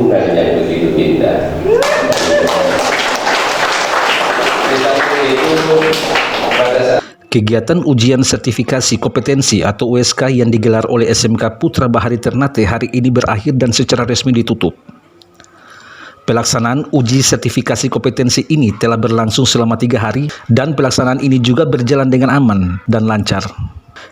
lingkungan yang begitu indah. Di samping itu, pada saat kegiatan ujian sertifikasi kompetensi atau USK yang digelar oleh SMK Putra Bahari Ternate hari ini berakhir dan secara resmi ditutup. Pelaksanaan uji sertifikasi kompetensi ini telah berlangsung selama 3 hari dan pelaksanaan ini juga berjalan dengan aman dan lancar.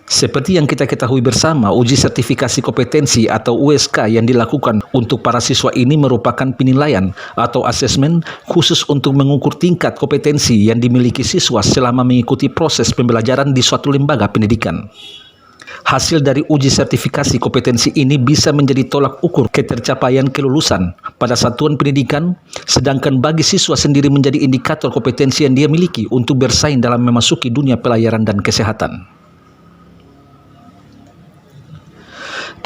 Seperti yang kita ketahui bersama, uji sertifikasi kompetensi atau USK yang dilakukan untuk para siswa ini merupakan penilaian atau asesmen khusus untuk mengukur tingkat kompetensi yang dimiliki siswa selama mengikuti proses pembelajaran di suatu lembaga pendidikan. Hasil dari uji sertifikasi kompetensi ini bisa menjadi tolak ukur ketercapaian kelulusan pada satuan pendidikan, sedangkan bagi siswa sendiri menjadi indikator kompetensi yang dia miliki untuk bersaing dalam memasuki dunia pelayaran dan kesehatan.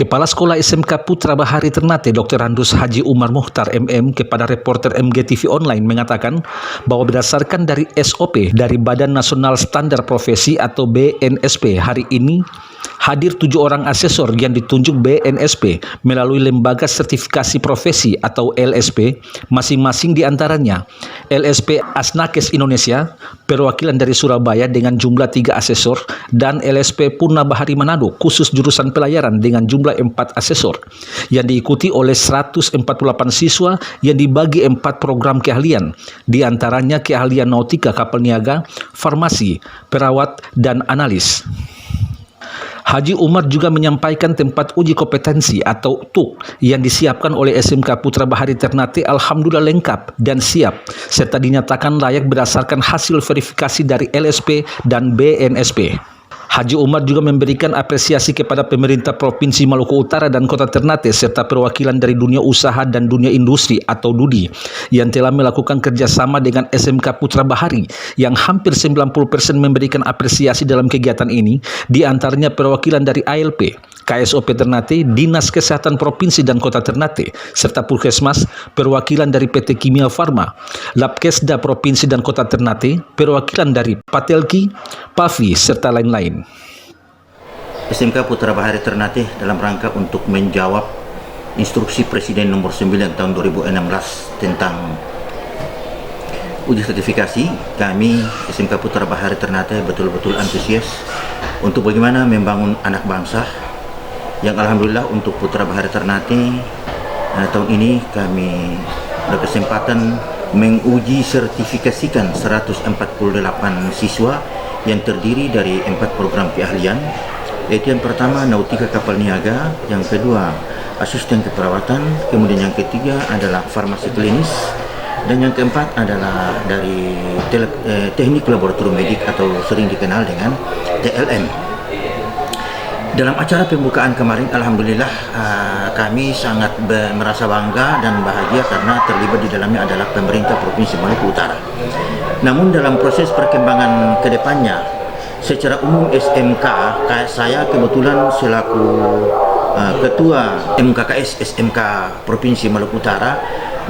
Kepala Sekolah SMK Putra Bahari Ternate Dr. Andus Haji Umar Mukhtar MM kepada reporter MGTV Online mengatakan bahwa berdasarkan dari SOP dari Badan Nasional Standar Profesi atau BNSP, hari ini hadir 7 orang asesor yang ditunjuk BNSP melalui Lembaga Sertifikasi Profesi atau LSP, masing-masing diantaranya LSP Asnakes Indonesia, perwakilan dari Surabaya dengan jumlah 3 asesor, dan LSP Purna Bahari Manado, khusus jurusan pelayaran dengan jumlah 4 asesor, yang diikuti oleh 148 siswa yang dibagi 4 program keahlian, diantaranya keahlian nautika kapal niaga, farmasi, perawat, dan analis. Haji Umar juga menyampaikan tempat uji kompetensi atau TUK yang disiapkan oleh SMK Putra Bahari Ternate alhamdulillah lengkap dan siap, serta dinyatakan layak berdasarkan hasil verifikasi dari LSP dan BNSP. Haji Umar juga memberikan apresiasi kepada pemerintah Provinsi Maluku Utara dan Kota Ternate serta perwakilan dari dunia usaha dan dunia industri atau DUDI yang telah melakukan kerjasama dengan SMK Putra Bahari yang hampir 90% memberikan apresiasi dalam kegiatan ini, diantaranya perwakilan dari ALP, KSOP Ternate, Dinas Kesehatan Provinsi dan Kota Ternate, serta Puskesmas, perwakilan dari PT Kimia Farma, Labkesda Provinsi dan Kota Ternate, perwakilan dari Patelki, PAVI, serta lain-lain. SMK Putra Bahari Ternate dalam rangka untuk menjawab instruksi Presiden nomor 9 tahun 2016 tentang uji sertifikasi, kami SMK Putra Bahari Ternate betul-betul antusias untuk bagaimana membangun anak bangsa yang alhamdulillah untuk Putra Bahari Ternate tahun ini kami berkesempatan menguji sertifikasikan 148 siswa yang terdiri dari 4 program keahlian, yaitu yang pertama nautika kapal niaga, yang kedua asisten keperawatan, kemudian yang ketiga adalah farmasi klinis, dan yang keempat adalah dari teknik laboratorium medik atau sering dikenal dengan TLM. Dalam acara pembukaan kemarin, alhamdulillah kami sangat merasa bangga dan bahagia karena terlibat di dalamnya adalah pemerintah Provinsi Maluku Utara. Namun dalam proses perkembangan ke depannya, secara umum SMK, saya kebetulan selaku Ketua MKKS SMK Provinsi Maluku Utara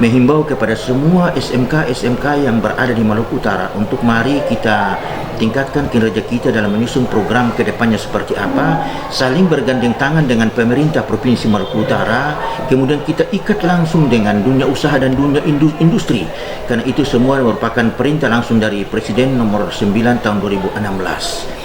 menghimbau kepada semua SMK yang berada di Maluku Utara untuk mari kita tingkatkan kinerja kita dalam menyusun program ke depannya seperti apa, saling bergandeng tangan dengan pemerintah Provinsi Maluku Utara, kemudian kita ikat langsung dengan dunia usaha dan dunia industri, karena itu semua merupakan perintah langsung dari Presiden nomor 9 tahun 2016.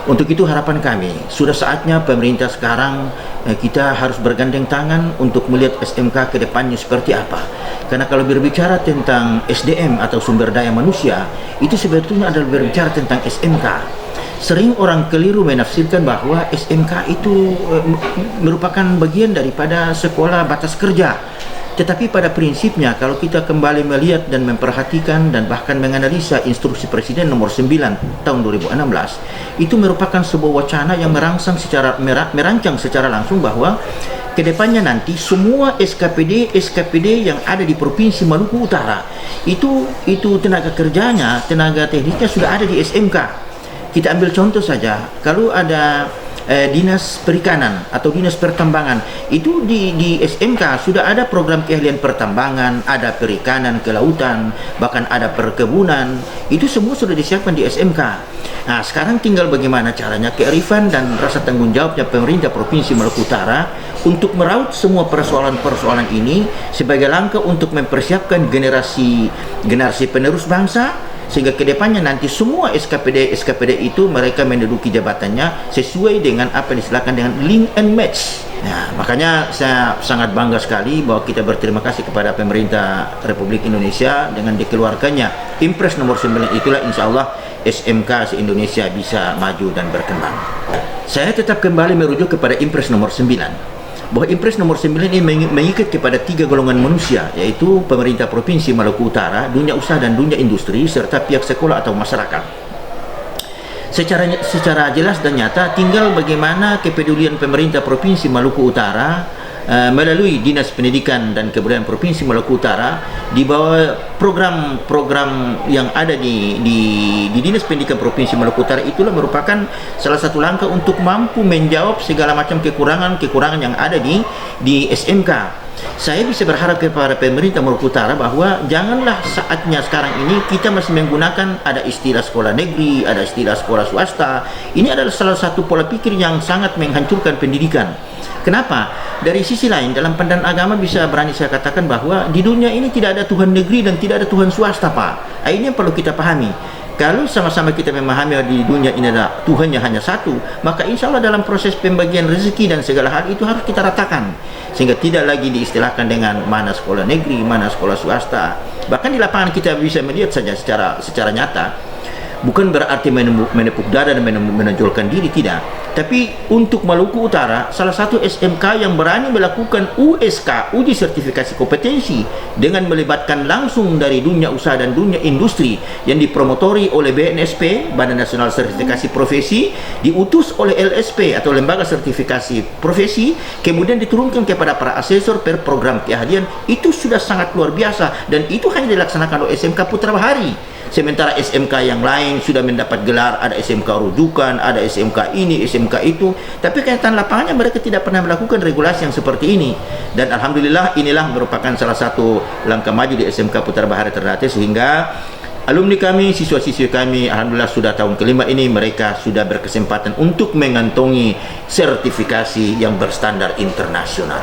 Untuk itu harapan kami, sudah saatnya pemerintah sekarang kita harus bergandeng tangan untuk melihat SMK ke depannya seperti apa. Karena kalau berbicara tentang SDM atau sumber daya manusia, itu sebetulnya adalah berbicara tentang SMK. Sering orang keliru menafsirkan bahwa SMK itu merupakan bagian daripada sekolah batas kerja. Tetapi pada prinsipnya kalau kita kembali melihat dan memperhatikan dan bahkan menganalisa instruksi Presiden nomor 9 tahun 2016, itu merupakan sebuah wacana yang merancang secara langsung bahwa kedepannya nanti semua SKPD yang ada di Provinsi Maluku Utara itu tenaga kerjanya, tenaga tekniknya sudah ada di SMK. Kita ambil contoh saja, kalau ada Dinas Perikanan atau Dinas Pertambangan, itu di SMK sudah ada program keahlian pertambangan, ada perikanan, kelautan, bahkan ada perkebunan, itu semua sudah disiapkan di SMK. Nah, sekarang tinggal bagaimana caranya kearifan dan rasa tanggung jawabnya pemerintah Provinsi Maluku Utara untuk meraup semua persoalan-persoalan ini sebagai langkah untuk mempersiapkan generasi penerus bangsa, sehingga kedepannya nanti semua SKPD itu mereka menduduki jabatannya sesuai dengan apa yang disebutkan dengan link and match. Nah, makanya saya sangat bangga sekali bahwa kita berterima kasih kepada pemerintah Republik Indonesia dengan dikeluarkannya Impres nomor 9. Itulah insya Allah SMK se-Indonesia bisa maju dan berkembang. Saya tetap kembali merujuk kepada Impres nomor 9, bahwa Impres nomor 9 ini mengikat kepada 3 golongan manusia, yaitu pemerintah Provinsi Maluku Utara, dunia usaha dan dunia industri, serta pihak sekolah atau masyarakat. Secara jelas dan nyata, tinggal bagaimana kepedulian pemerintah Provinsi Maluku Utara melalui Dinas Pendidikan dan Kebudayaan Provinsi Maluku Utara di bawah program-program yang ada di Dinas Pendidikan Provinsi Maluku Utara, itulah merupakan salah satu langkah untuk mampu menjawab segala macam kekurangan yang ada di SMK. Saya bisa berharap kepada pemerintah Maluku Utara bahwa janganlah saatnya sekarang ini kita masih menggunakan ada istilah sekolah negeri, ada istilah sekolah swasta. Ini adalah salah satu pola pikir yang sangat menghancurkan pendidikan. Kenapa? Dari sisi lain, dalam pandangan agama bisa berani saya katakan bahwa di dunia ini tidak ada Tuhan negeri dan tidak ada Tuhan swasta, Pak. Ini yang perlu kita pahami. Kalau sama-sama kita memahami di dunia ini adalah Tuhannya hanya satu, maka insya Allah dalam proses pembagian rezeki dan segala hal itu harus kita ratakan, sehingga tidak lagi diistilahkan dengan mana sekolah negeri, mana sekolah swasta. Bahkan di lapangan kita bisa melihat saja secara nyata, bukan berarti menepuk dada dan menonjolkan diri, tidak. Tapi untuk Maluku Utara, salah satu SMK yang berani melakukan USK, uji sertifikasi kompetensi, dengan melibatkan langsung dari dunia usaha dan dunia industri yang dipromotori oleh BNSP, Badan Nasional Sertifikasi Profesi, diutus oleh LSP atau Lembaga Sertifikasi Profesi, kemudian diturunkan kepada para asesor per program keahlian. Itu sudah sangat luar biasa, dan itu hanya dilaksanakan oleh SMK Putra Bahari. Sementara SMK yang lain sudah mendapat gelar, ada SMK rujukan, ada SMK ini, SMK itu, tapi kenyataan lapangannya mereka tidak pernah melakukan regulasi yang seperti ini. Dan alhamdulillah inilah merupakan salah satu langkah maju di SMK Putra Bahari Ternate, sehingga alumni kami, siswa-siswi kami, alhamdulillah sudah tahun kelima ini mereka sudah berkesempatan untuk mengantongi sertifikasi yang berstandar internasional.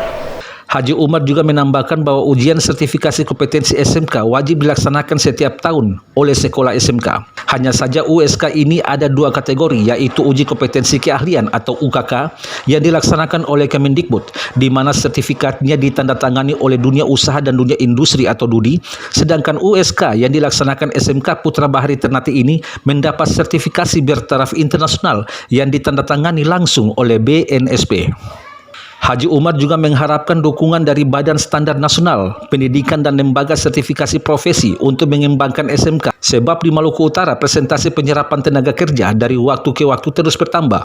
Haji Umar juga menambahkan bahwa ujian sertifikasi kompetensi SMK wajib dilaksanakan setiap tahun oleh sekolah SMK. Hanya saja USK ini ada 2 kategori, yaitu uji kompetensi keahlian atau UKK yang dilaksanakan oleh Kemendikbud, di mana sertifikatnya ditandatangani oleh dunia usaha dan dunia industri atau DUDI, sedangkan USK yang dilaksanakan SMK Putra Bahari Ternate ini mendapat sertifikasi bertaraf internasional yang ditandatangani langsung oleh BNSP. Haji Umar juga mengharapkan dukungan dari Badan Standar Nasional Pendidikan dan Lembaga Sertifikasi Profesi untuk mengembangkan SMK, sebab di Maluku Utara presentasi penyerapan tenaga kerja dari waktu ke waktu terus bertambah.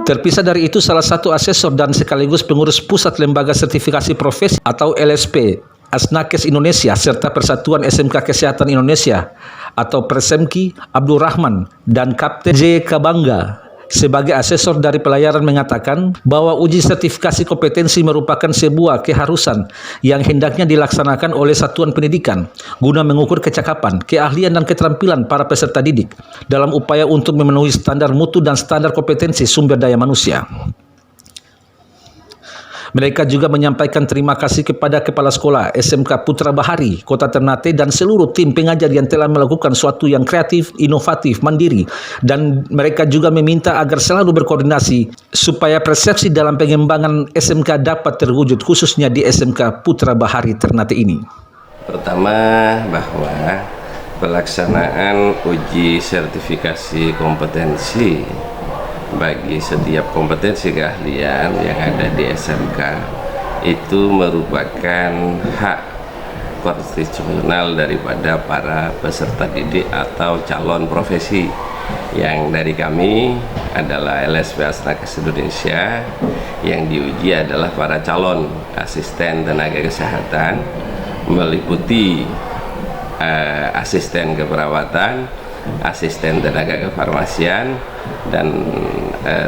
Terpisah dari itu, salah satu asesor dan sekaligus pengurus Pusat Lembaga Sertifikasi Profesi atau LSP Asnakes Indonesia serta Persatuan SMK Kesehatan Indonesia atau Persemki Abdul Rahman dan Kapten J. Kabangga sebagai asesor dari pelayaran mengatakan bahwa uji sertifikasi kompetensi merupakan sebuah keharusan yang hendaknya dilaksanakan oleh satuan pendidikan guna mengukur kecakapan, keahlian dan keterampilan para peserta didik dalam upaya untuk memenuhi standar mutu dan standar kompetensi sumber daya manusia. Mereka juga menyampaikan terima kasih kepada Kepala Sekolah SMK Putra Bahari, Kota Ternate dan seluruh tim pengajar yang telah melakukan suatu yang kreatif, inovatif, mandiri. Dan mereka juga meminta agar selalu berkoordinasi supaya persepsi dalam pengembangan SMK dapat terwujud khususnya di SMK Putra Bahari Ternate ini. Pertama, bahwa pelaksanaan uji sertifikasi kompetensi bagi setiap kompetensi keahlian yang ada di SMK itu merupakan hak konstitusional daripada para peserta didik atau calon profesi, yang dari kami adalah LSP Asnakes Indonesia. Yang diuji adalah para calon asisten tenaga kesehatan, meliputi asisten keperawatan, asisten tenaga kefarmasian, dan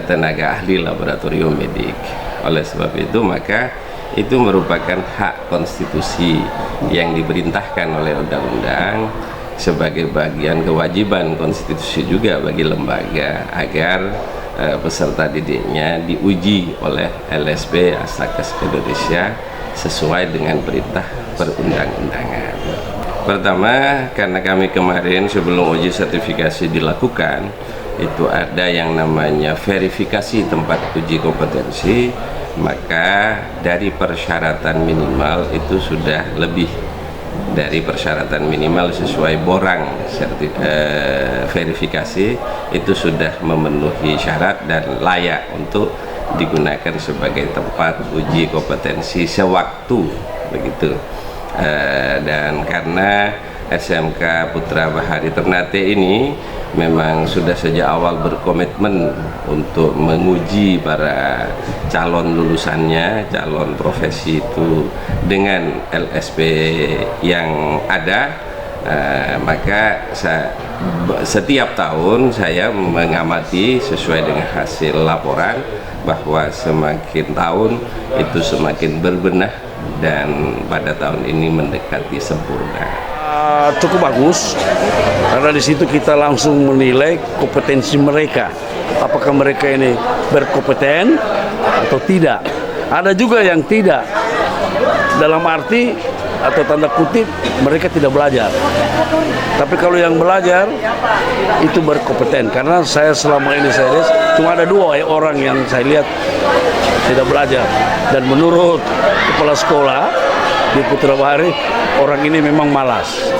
tenaga ahli laboratorium medik. Oleh sebab itu, maka itu merupakan hak konstitusi yang diperintahkan oleh undang-undang sebagai bagian kewajiban konstitusi juga bagi lembaga agar peserta didiknya diuji oleh LSP Asakes Indonesia sesuai dengan perintah perundang-undangan. Pertama, karena kami kemarin sebelum uji sertifikasi dilakukan, itu ada yang namanya verifikasi tempat uji kompetensi, maka dari persyaratan minimal itu sudah lebih dari persyaratan minimal sesuai borang verifikasi itu sudah memenuhi syarat dan layak untuk digunakan sebagai tempat uji kompetensi sewaktu begitu. Dan karena SMK Putra Bahari Ternate ini memang sudah sejak awal berkomitmen untuk menguji para calon lulusannya, calon profesi itu dengan LSP yang ada, maka setiap tahun saya mengamati sesuai dengan hasil laporan bahwa semakin tahun itu semakin berbenah dan pada tahun ini mendekati sempurna. Cukup bagus karena di situ kita langsung menilai kompetensi mereka, apakah mereka ini berkompeten atau tidak. Ada juga yang tidak, dalam arti atau tanda kutip mereka tidak belajar. Tapi kalau yang belajar itu berkompeten, karena saya selama ini saya lihat cuma ada 2 orang yang saya lihat tidak belajar, dan menurut kepala sekolah di Putra Bahari orang ini memang malas.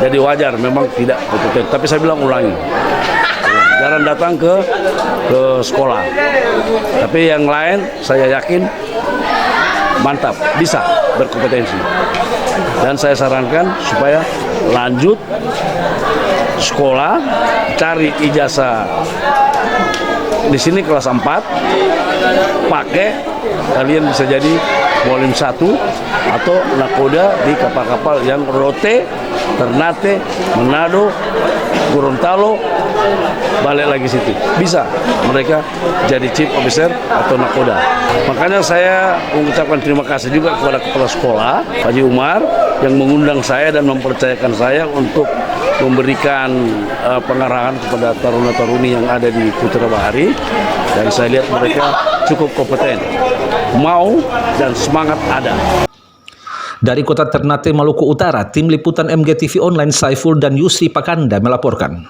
Jadi wajar memang tidak kompeten. Tapi saya bilang ulangi, jarang datang ke sekolah. Tapi yang lain saya yakin mantap, bisa berkompetensi. Dan saya sarankan supaya lanjut sekolah, cari ijazah di sini kelas 4, pakai, kalian bisa jadi Mualim 1 atau nakoda di kapal-kapal yang Rote, Ternate, Manado, Gorontalo, balik lagi situ. Bisa mereka jadi chief officer atau nakoda. Makanya saya mengucapkan terima kasih juga kepada kepala sekolah Haji Umar yang mengundang saya dan mempercayakan saya untuk memberikan pengarahan kepada taruna-taruni yang ada di Putra Bahari, dan saya lihat mereka cukup kompeten, mau dan semangat ada. Dari Kota Ternate, Maluku Utara, Tim Liputan MGTV Online Saiful dan Yusri Pakanda melaporkan.